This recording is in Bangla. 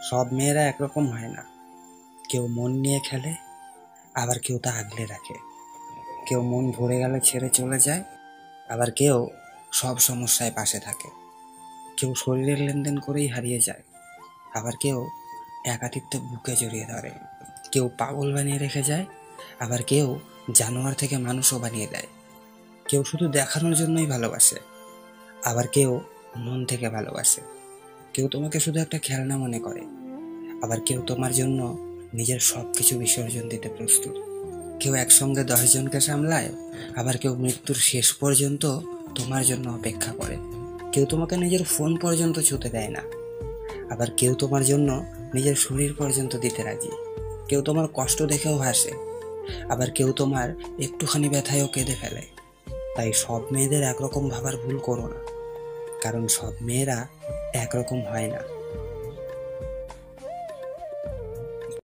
সব মেয়েরা একরকম হয় না। কেউ মন নিয়ে খেলে, আবার কেউ তা আগলে রাখে। কেউ মন ভরে গেলে ছেড়ে চলে যায়, আবার কেউ সব সমস্যায় পাশে থাকে। কেউ শরীরের লেনদেন করেই হারিয়ে যায়, আবার কেউ একাকিত্ব বুকে জড়িয়ে ধরে। কেউ পাগল বানিয়ে রেখে যায়, আবার কেউ জানোয়ার থেকে মানুষও বানিয়ে দেয়। কেউ শুধু দেখানোর জন্যই ভালোবাসে, আবার কেউ মন থেকে ভালোবাসে। কেউ তোমাকে শুধু একটা খেলনা মনে করে, আবার কেউ তোমার জন্য নিজের সব কিছু বিসর্জন দিতে প্রস্তুত। কেউ একসঙ্গে 10 জনকে সামলায়, আবার কেউ মৃত্যুর শেষ পর্যন্ত তোমার জন্য অপেক্ষা করে। কেউ তোমাকে নিজের ফোন পর্যন্ত ছুতে দেয় না, আবার কেউ তোমার জন্য নিজের শরীর পর্যন্ত দিতে রাজি। কেউ তোমার কষ্ট দেখেও হাসে, আবার কেউ তোমার একটুখানি ব্যথায়ও কেঁদে ফেলে। তাই সব মেয়েদের একরকম ভাবার ভুল করো না, কারণ সব মেয়েরা একরকম হয় না।